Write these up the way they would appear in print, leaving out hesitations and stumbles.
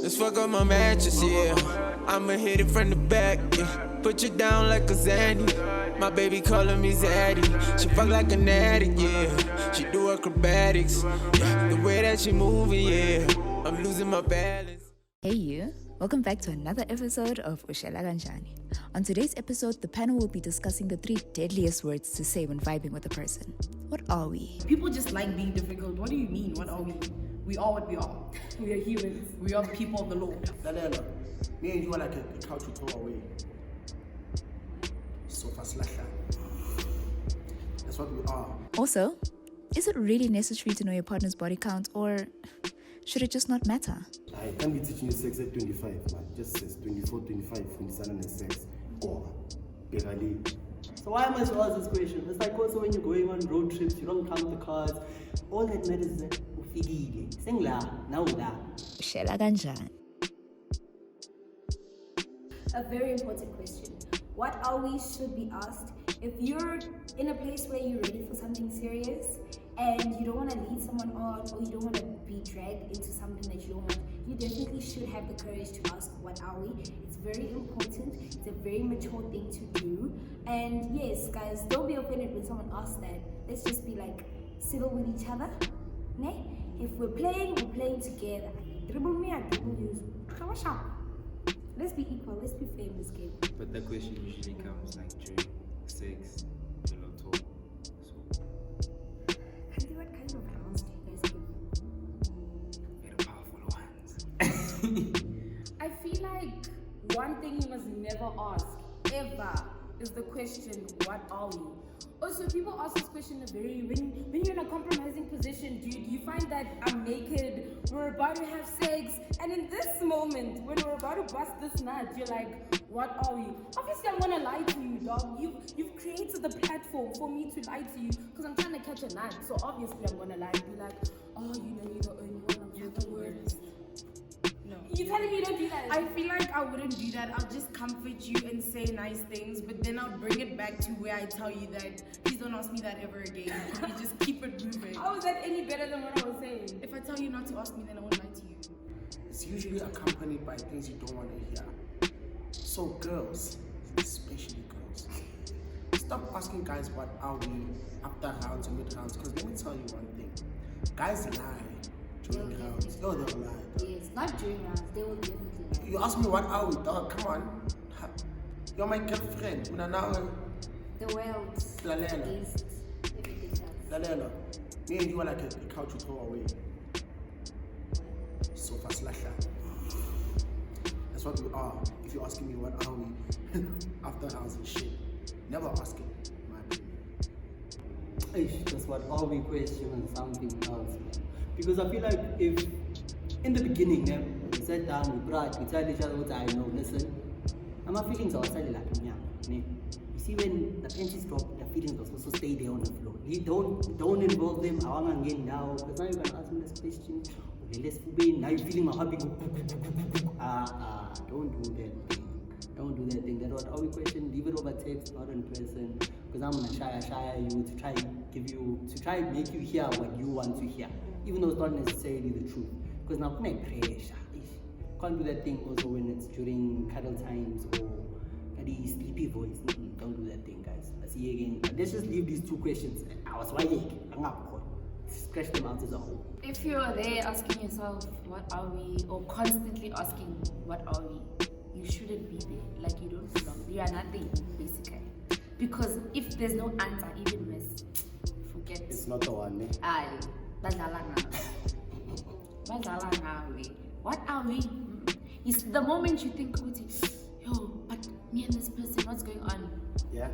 Let's fuck up my mattress, yeah. I'ma hit it from the back, yeah. Put you down like a Zandy. My baby calling me Zaddy. She fuck like an addict, yeah. She do acrobatics, yeah. The way that she moving, yeah. I'm losing my balance. Hey you, welcome back to another episode of Kanjan. On today's episode, the panel will be discussing the 3 deadliest words to say when vibing with a person. What are we? People just like being difficult. What do you mean? What are we? We are what we are. We are humans. We are people of the Lord. Lalela, me and you are like a couch to throw away. So fast like that. That's what we are. Also, is it really necessary to know your partner's body count, or should it just not matter? I can't be teaching you sex at 25, man. Just says 24, 25 when you start on sex. Or, barely. So why am I to ask this question? It's like also when you're going on road trips, you don't count the cars. All that matters is that ufigile. Sing la, now la. Kanjan. A very important question. What are we should be asked. If you're in a place where you're ready for something serious and you don't want to lead someone on, or you don't want to be dragged into something that you don't want, you definitely should have the courage to ask, what are we? It's very important. It's a very mature thing to do. And yes, guys, don't be offended when someone asks that. Let's just be like civil with each other. Ne? If we're playing together. Dribble me, I dribble you. Let's be equal. Let's be fair in this game. But that question usually comes like during sex, pillow talk. So, What kind of rounds do you guys give? very powerful ones. I feel like one thing you must never ask, ever, is the question, what are we? Also, people ask this question when you're in a compromising position, dude, you find that I'm naked, we're about to have sex, and in this moment, when we're about to bust this nut, you're like, what are we? Obviously, I'm gonna lie to you, dog. You've created the platform for me to lie to you, because I'm trying to catch a nut, so obviously I'm gonna lie and be like, oh, you're the only one of the words. No. You telling me you don't do that? I feel like I wouldn't do that. I'll just comfort you and say nice things, but then I'll bring it back to where I tell you that please don't ask me that ever again. You just keep it moving. How is that any better than what I was saying? If I tell you not to ask me, then I won't lie to you. It's usually accompanied by things you don't want to hear. So girls, especially girls, stop asking guys what are we after rounds and mid rounds, because let me tell you one thing. Guys lie during rounds. No, they'll lie. Yes, not during rounds. They will definitely lie. You ask me what are we, dog? Come on. You're my girlfriend. Una now. The world Lalela. against everything else. Lalela. Me and you are like a couch to throw away. So fast like that. That's what we are. If you're asking me what are we after rounds and shit, never ask it, in my opinion. That's what are we questioning something else, man. Because I feel like if in the beginning, we sat down, we brought, we tell each other what I know, listen, and my feelings are slightly like, you see when the panties drop, the feelings are supposed to stay there on the floor. You don't involve them, I want to get now, because now you're going to ask me this question, now you're feeling my heart go, don't do that thing. Don't do that thing. That what our question, leave it over text, not in person. Because I'm gonna shy you to try make you hear what you want to hear, even though it's not necessarily the truth. Because now can pressure. Can't do that thing also when it's during cuddle times or the sleepy voice. Don't do that thing, guys. I see you again. Let's just leave these 2 questions. I was hung up. Scratch them out as a whole. If you're there asking yourself, what are we? Or constantly asking, what are we? You shouldn't be there. Like you don't belong. You are nothing, basically. Because if there's no answer, even worse, forget. It's not the one, eh? Aye. What are we? It's the moment you think, yo, but me and this person, what's going on? Yeah?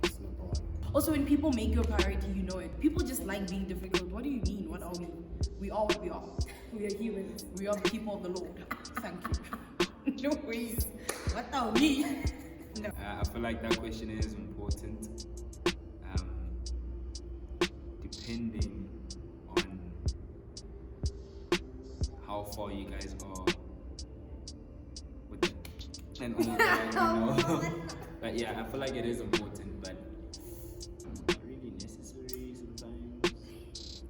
It's not the one. Also, when people make your priority, you know it. People just like being difficult. What do you mean? What are we? We are what we are. We are humans. We are people of the Lord. Thank you. No ways. What are we? No. I feel like that question is important. Depending on how far you guys are with and all that, you know. But yeah, I feel like it is important, but not really necessary sometimes.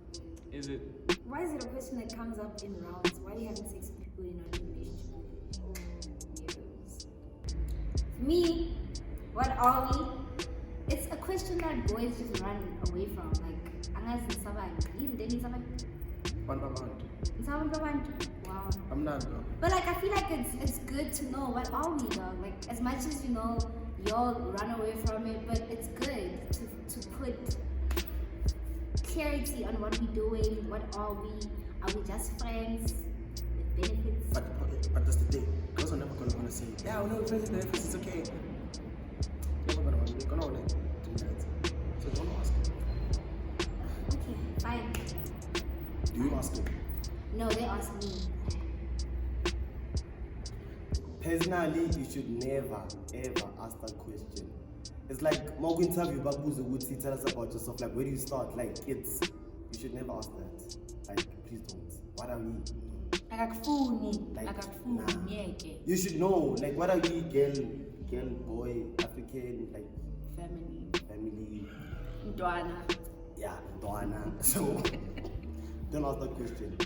Is it? Why is it a question that comes up in rounds? Why are you having sex with people you're not in a relationship Me, what are we? It's a question that boys just run away from. Like, angazi nisabani, yini then nisabani? Wow. I'm not though. But like, I feel like it's good to know what are we, dog. Like, as much as y'all run away from it, but it's good to put clarity on what we're doing. What are we? Are we just friends with benefits? But that's the thing. Girls are never gonna wanna say, yeah, we're not friends with benefits, it's okay. Never gonna wanna do that. So don't ask them. Okay, fine. Do you ask them? No, they ask me. Personally, you should never ever ask that question. It's like more interview Babuza would see, tell us about yourself. Like, where do you start? Like, you should never ask that. Like, please don't. What are we? Nah. You should know. Like, what are we? Girl, boy, African, like family. Ndwana. Yeah, Ndwana. So don't ask that question.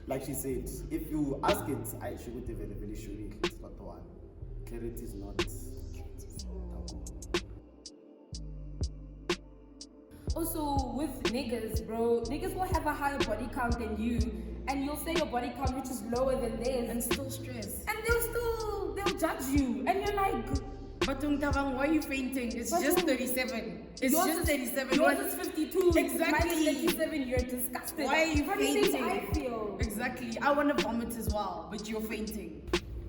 Like she said, if you ask it, I should very surely it's not the one. Clarity is not. Also, with niggas, bro, niggas will have a higher body count than you, and you'll say your body count which is lower than theirs, And still stress. and they'll judge you, and you're like, But Tavang, why are you fainting? It's But just who- 37. It's yours just is- 37. Yours What- is 52. Exactly. Mine is 37. You're disgusted. Why are you How do you think fainting? I feel? Exactly. I want to vomit as well, but you're fainting.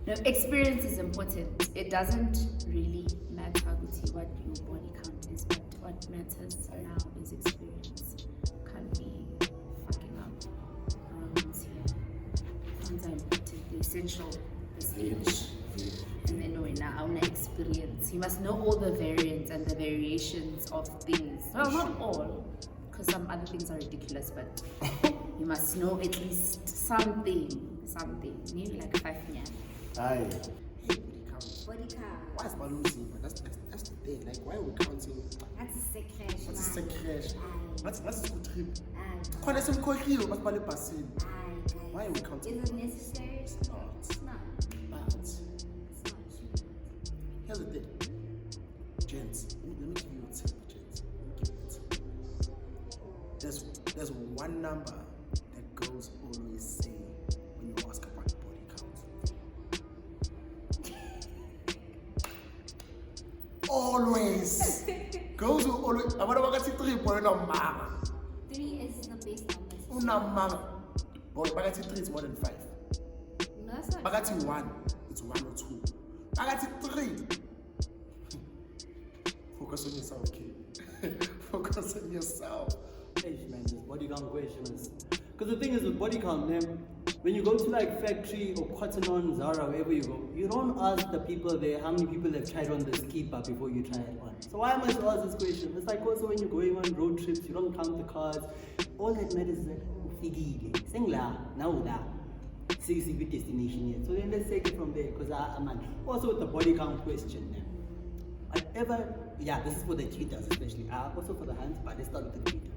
No, experience is important. It doesn't really matter what your body count is, but what matters now is experience. Can't be fucking up around here. Counts are important, the essential, the stage. And then when I want to experience, you must know all the variants and the variations of things. Well, not all, because some other things are ridiculous, but you must know at least something. Maybe like 5 years. Aye. Hey, body count. Body count. Why is Baloo saying? But that's the thing. Like, why are we counting? That's a sick crash. What's a sick crash? What's a good trip? Aye. Quando é sempre corrido, mas vale passar. Guys. Why are we counting? Is it necessary? It's not. It's not. But It's not. here's the thing. Gents, let me give you a tip, gents. Let me give you a tip. There's one number that girls always say when you ask about body count. Always. Girls will always. I want to see 3 boy no mama. 3 is the best number. Una mama. Boy, bagati 3 is more than 5. No, that's not. Bagati 1, it's 1 or 2. Bagati 3. Focus on yourself, kid. Focus on yourself. Hey, man, this body count question is. Because the thing is with body count, man, when you go to like factory or Cotton On, Zara, wherever you go, you don't ask the people there how many people have tried on the keeper before you try it on. So why am I to ask this question? It's like also when you're going on road trips, you don't count the cars. All that matters is that sing la, now la. See good destination yet. So then let's take it from there because I'm also with the body count question, man. This is for the cheaters especially. Also for the hands, but let's start with the cheaters.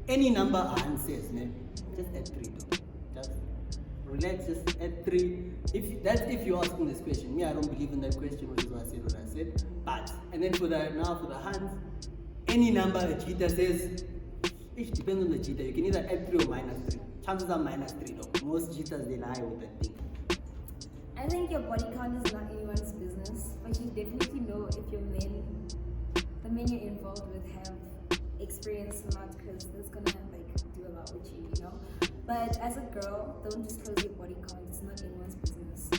Any number a hand says, man, just add 3 though. Just relax, just add 3. If you're asking this question. Me, I don't believe in that question, which is why I said what I said. But and then for the hands, any number a cheater says, it depends on the cheater. You can either add 3 or minus 3. Chances are minus 3 though. Most cheaters they lie with that thing. I think your body count is not anyone's business, but you definitely know if the men you're involved with have experience or not, because it's gonna do a lot with you, you know. But as a girl, don't disclose your body count. It's not anyone's business.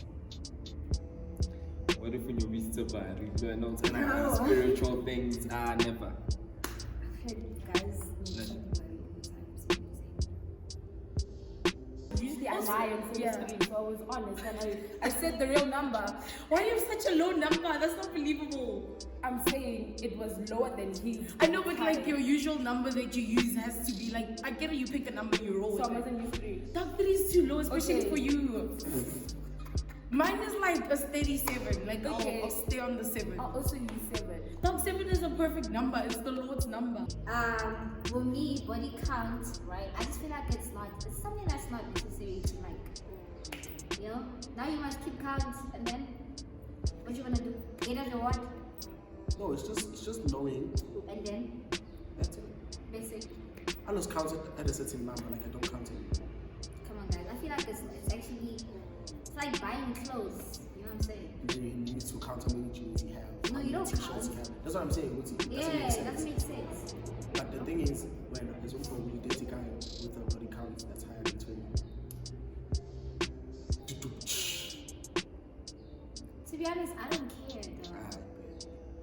What if when you reach the bar, you learn all kind No. of spiritual things? Never. I've heard guys mention body all the time. usually I lie and say Yeah. 3, so I was honest, and I said the real number. Why are you such a low number? That's not believable. I'm saying it was lower than his. I know, but like your usual number that you use has to be like, I get it, you pick a number, you roll So I with it. wasn't used 3. Dog 3 is too low, especially Okay. for you. Mine is like a steady 7. Like, Okay. I'll stay on the 7. I'll also use 7. Dog 7 is a perfect number. It's the Lord's number. For me, body count, right? I just feel like it's something that's not necessary to you know. Now you must keep count, and then What you gonna do? Get a reward? No, it's just knowing. And then? That's it. Basic. I just count it at a certain number, like I don't count it. Come on, guys. I feel like it's actually, it's like buying clothes. You know what I'm saying? You need to count how many jeans he has. No, how you many don't t-shirts count. he has. That's what I'm saying. Yeah, it doesn't make sense. But the thing is, when there's also a really dirty guy with a body count that's higher than 20. To be honest, I don't care though.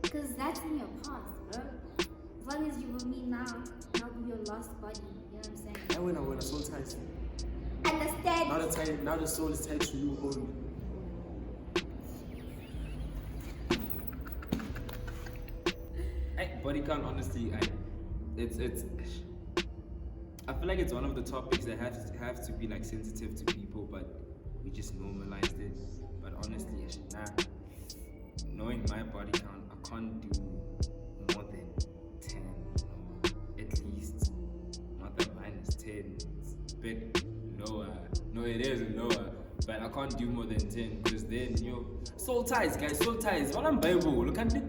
Because that's in your past, bro. As long as you with me now, not with your lost body. You know what I'm saying? And when a soul ties, Understand? now the soul is tied to you only. Body count, honestly, it's. I feel like it's one of the topics that have to be like sensitive to people, but we just normalized it. But honestly, nah. Knowing my body count, I can't do more than 10, at least. Not that mine is 10. It's a bit lower. No, it is lower. But I can't do more than 10 because then soul ties, guys, soul ties. What I'm Bible, look at the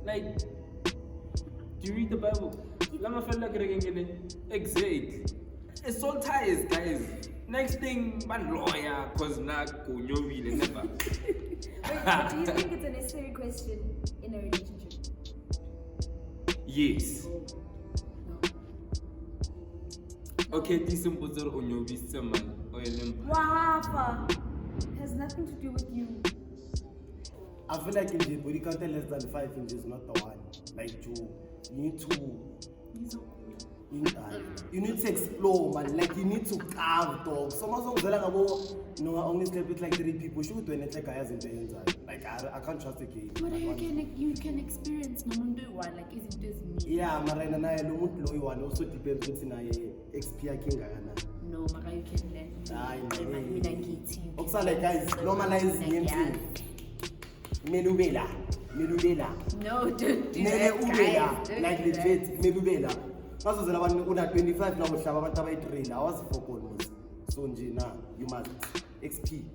like, do you read the Bible? Lama felt like exactly. It's soul ties, guys. Next thing, man, lawyer, cause na kunyovile never. Wait, do you think it's a necessary question in a relationship? Yes. No. Okay, this simple unyovise man. Wafa has nothing to do with you. I feel like in the body count less than 5 inches is not the one. Like you need to. You need to explore, man. Like you need to carve, dog. Someone's no, I only slept with like 3 people. Shoot when it's like I hasn't been inside. Like I can't trust the game. But you can experience nomuntu one like isn't this me? Yeah, marina na lo muntu lo one also depends ukuthi naye XP yakhe ingakana. No, mara you can learn. Mina ngithi. Okusale guys, normalize ngenzi. Melubela. No, don't do Mele that, ubela. guys. Like legit, melubela. Bazozela abantu una 25 na uhlaba abantu abayi-3 awazifokoli. So nje na you must XP.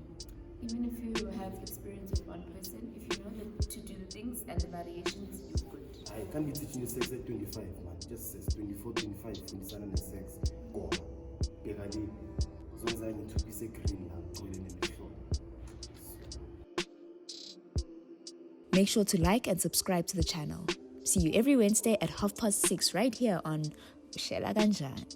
Even if you have experience with one person, if you know to do the things and the variations, you're good. I can't be teaching you sex at 25, man. Just says 24, 25, fundisana and sex. Go. Begadi. Zonza need to be green now. Make sure to like and subscribe to the channel. See you every Wednesday at 6:30 right here on Kanjan.